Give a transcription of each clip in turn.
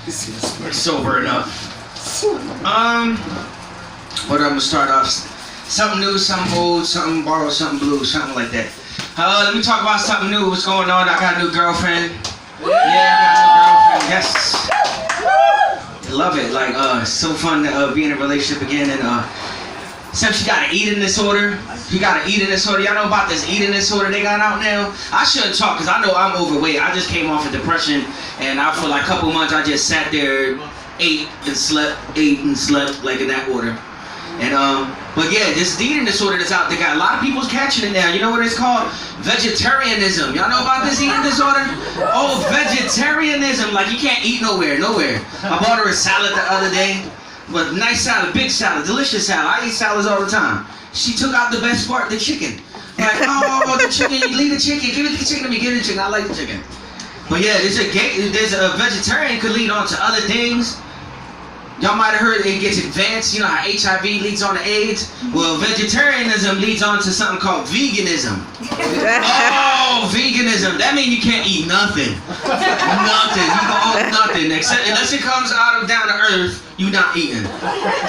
Sober enough. But I'm gonna start off something new, something old, something borrowed, something blue, something like that. Let me talk about something new. What's going on? I got a new girlfriend. Yeah, I got a new girlfriend. Yes. I love it. Like, it's so fun to be in a relationship again. And except she got an eating disorder. She got an eating disorder. Y'all know about this eating disorder they got out now? I shouldn't talk because I know I'm overweight. I just came off of depression, and for like a couple months I just sat there, ate and slept like in that order. And but yeah, this eating disorder that's out there, got a lot of people's catching it now. You know what it's called? Vegetarianism. Y'all know about this eating disorder? Oh, vegetarianism. Like you can't eat nowhere. I bought her a salad the other day. But nice salad, big salad, delicious salad. I eat salads all the time. She took out the best part, the chicken. Like, oh, the chicken, leave the chicken, give it the chicken to me, give it the chicken. I like the chicken. But yeah, there's a vegetarian could lead on to other things. Y'all might have heard it gets advanced. You know how HIV leads on to AIDS? Well, vegetarianism leads on to something called veganism. Oh, veganism. That means you can't eat nothing. Nothing. You can own nothing. Unless it comes out of down to earth, you not eating.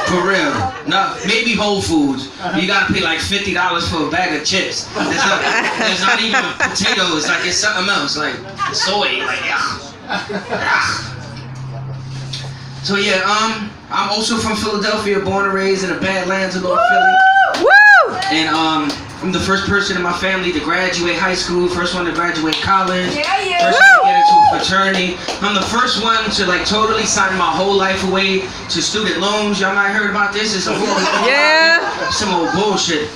For real. No, maybe Whole Foods. You gotta pay like $50 for a bag of chips. There's not even potatoes. Like it's something else. Like soy. Like yeah. So yeah, I'm also from Philadelphia, born and raised in the Badlands of North Philly. Woo! And I'm the first person in my family to graduate high school, first one to graduate college, first one to get into a fraternity. I'm the first one to like totally sign my whole life away to student loans. Y'all might have heard about this. It's a some old bullshit.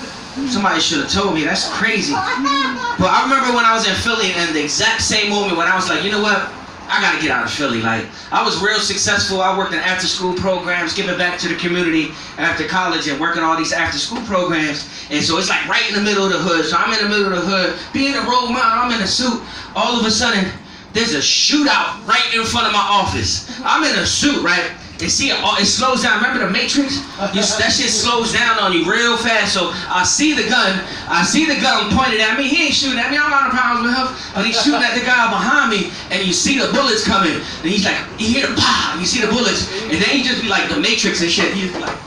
Somebody should have told me. That's crazy. But I remember when I was in Philly, and the exact same moment when I was like, you know what? I gotta get out of Philly. Like, I was real successful. I worked in after school programs, giving back to the community after college and working all these after school programs. And so it's like right in the middle of the hood. So I'm in the middle of the hood, being a role model, I'm in a suit. All of a sudden, there's a shootout right in front of my office. I'm in a suit, right? And see, it slows down. Remember the Matrix? That shit slows down on you real fast. So I see the gun pointed at me. He ain't shooting at me. I'm not a problem with him. But he's shooting at the guy behind me, and you see the bullets coming. And he's like, you hear the pow, you see the bullets, and then he just be like the Matrix and shit. He's like,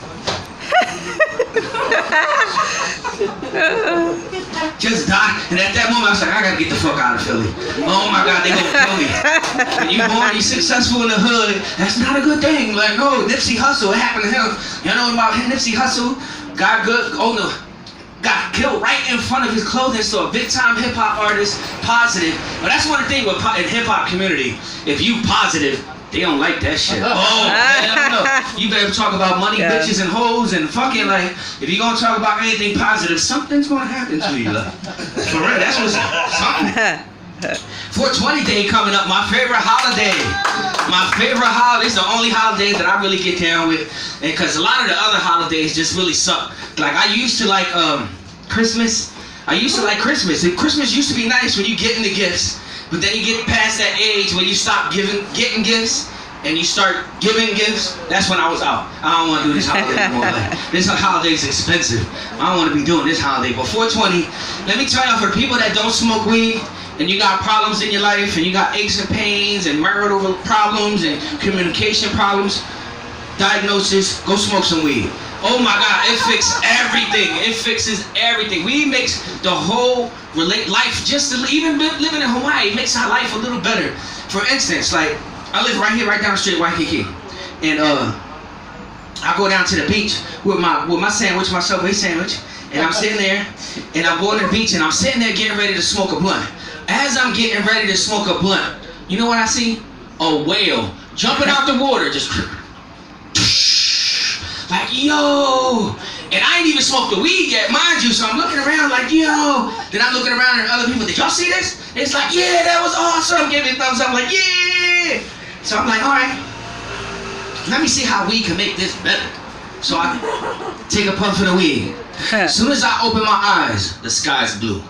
just die. And at that moment, I was like, I gotta get the fuck out of Philly. Oh my God, they gonna kill me. When you born, you successful in the hood, that's not a good thing. Like, no, Nipsey Hussle, it happened to him. You know about Nipsey Hussle? Got killed right in front of his clothing store. Big time hip hop artist, positive. But that's one thing with in hip hop community. If you positive, they don't like that shit. Oh, man, no. You better talk about money, bitches, and hoes, and fucking like, if you're gonna talk about anything positive, something's gonna happen to you. Like, for real, that's what's something. 420 Day coming up, my favorite holiday. My favorite holiday is the only holiday that I really get down with, and because a lot of the other holidays just really suck. Like I used to like Christmas. I used to like Christmas. And Christmas used to be nice when you get into gifts. But then you get past that age when you stop getting gifts and you start giving gifts. That's when I was out. I don't want to do this holiday anymore. Like, this holiday is expensive. I don't want to be doing this holiday. But 420, let me tell you, for people that don't smoke weed and you got problems in your life and you got aches and pains and marital problems and communication problems, diagnosis, go smoke some weed. Oh my God, it fixes everything. It fixes everything. Weed makes the whole life, just even living in Hawaii, makes our life a little better. For instance, like, I live right here, right down the street, Waikiki. And I go down to the beach with my sandwich, my Subway sandwich. And I'm sitting there, and I'm going to the beach, and I'm sitting there getting ready to smoke a blunt. As I'm getting ready to smoke a blunt, you know what I see? A whale jumping out the water, just like, yo, and I ain't even smoked the weed yet, mind you, so I'm looking around like, yo, then I'm looking around and other people, did y'all see this? It's like, yeah, that was awesome, give me a thumbs up, I'm like, yeah, so I'm like, all right, let me see how we can make this better. So I take a puff of the weed. As soon as I open my eyes, the sky's blue.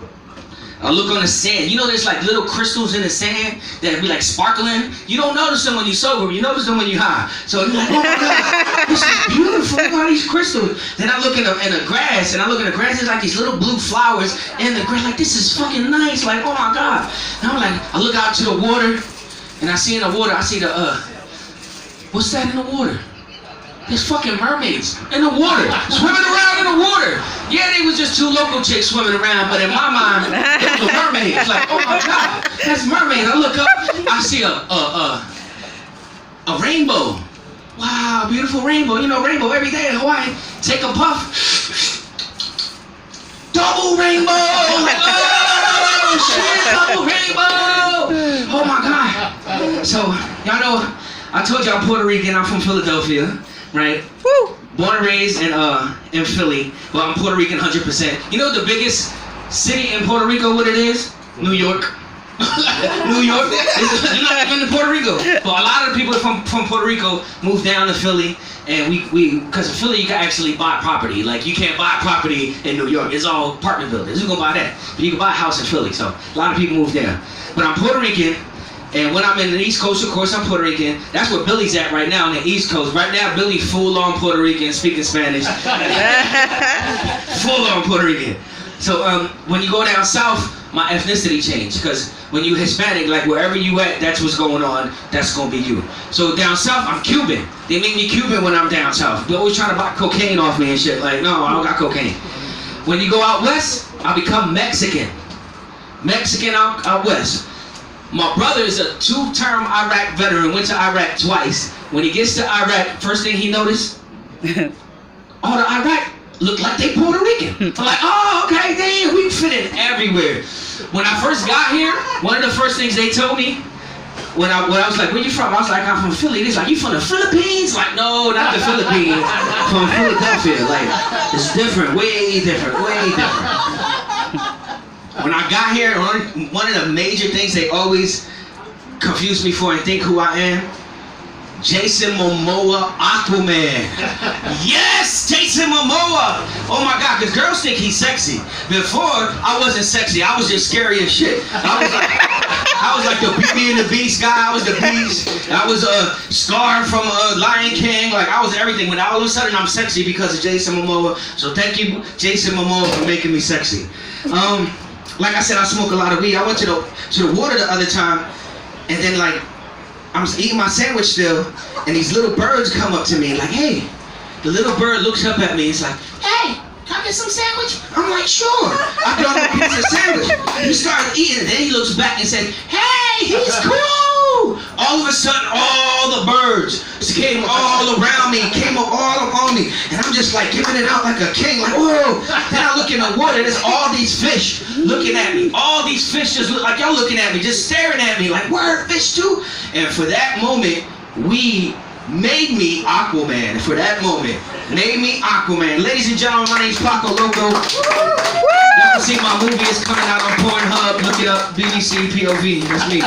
I look on the sand. You know there's like little crystals in the sand that be like sparkling? You don't notice them when you're sober, you notice them when you're high. So you're like, oh my God, this is beautiful, look at all these crystals. Then I look in the grass, and I look in the grass, there's like these little blue flowers in the grass, like this is fucking nice, like oh my God. And I'm like, I look out to the water, and I see in the water, I see the What's that in the water? There's fucking mermaids in the water, swimming around in the water. Yeah, they was just two local chicks swimming around, but in my mind, it was a mermaid. It's like, oh my God, that's mermaids. I look up, I see a rainbow. Wow, beautiful rainbow. You know, rainbow every day in Hawaii. Take a puff. Double rainbow. Like, oh shit, double rainbow. Oh my God. So, y'all know, I told you I'm Puerto Rican. I'm from Philadelphia. Right? Woo! Born and raised in Philly, but I'm Puerto Rican 100%. You know the biggest city in Puerto Rico, what it is? New York. New York. You're not even in Puerto Rico. But a lot of the people from Puerto Rico moved down to Philly, and we because in Philly you can actually buy property. Like you can't buy property in New York. It's all apartment buildings. Who's gonna buy that? But you can buy a house in Philly. So a lot of people moved there. But I'm Puerto Rican. And when I'm in the East Coast, of course, I'm Puerto Rican. That's where Billy's at right now, in the East Coast. Right now, Billy's full-on Puerto Rican, speaking Spanish. Full-on Puerto Rican. So when you go down south, my ethnicity changed. Because when you Hispanic, like wherever you at, that's what's going on. That's going to be you. So down south, I'm Cuban. They make me Cuban when I'm down south. They're always trying to buy cocaine off me and shit. Like, no, I don't got cocaine. When you go out west, I become Mexican. Mexican out west. My brother is a two-term Iraq veteran, went to Iraq twice. When he gets to Iraq, first thing he noticed, all the Iraq look like they Puerto Rican. I'm like, oh, okay, damn, we fit in everywhere. When I first got here, one of the first things they told me, when I was like, where you from? I was like, I'm from Philly. He's like, you from the Philippines? Like, no, not the Philippines. From Philadelphia. Like, it's different, way different, way different. When I got here, one of the major things they always confuse me for and think who I am, Jason Momoa, Aquaman. Yes, Jason Momoa. Oh my God, because girls think he's sexy. Before, I wasn't sexy. I was just scary as shit. I was like the Beauty and the Beast guy. I was the Beast. I was a Scar from Lion King. Like I was everything. When all of a sudden I'm sexy because of Jason Momoa. So thank you, Jason Momoa, for making me sexy. Like I said, I smoke a lot of weed. I went to the water the other time, and then like I was eating my sandwich still, and these little birds come up to me like, hey. The little bird looks up at me. He's like, hey, can I get some sandwich? I'm like, sure. I got him a piece of sandwich. He started eating, and then he looks back and said, hey, he's cool. All of a sudden, all the birds came all around me, came up all on me, and I'm just like giving it out like a king, like whoa. Then I look in the water, there's all these fish looking at me. All these fish just look like y'all looking at me, just staring at me, like word, fish too. And for that moment, we made me Aquaman. For that moment, made me Aquaman. Ladies and gentlemen, my name's Paco Loco. Y'all can see my movie is coming out on Pornhub. Look it up, BBC POV. That's me.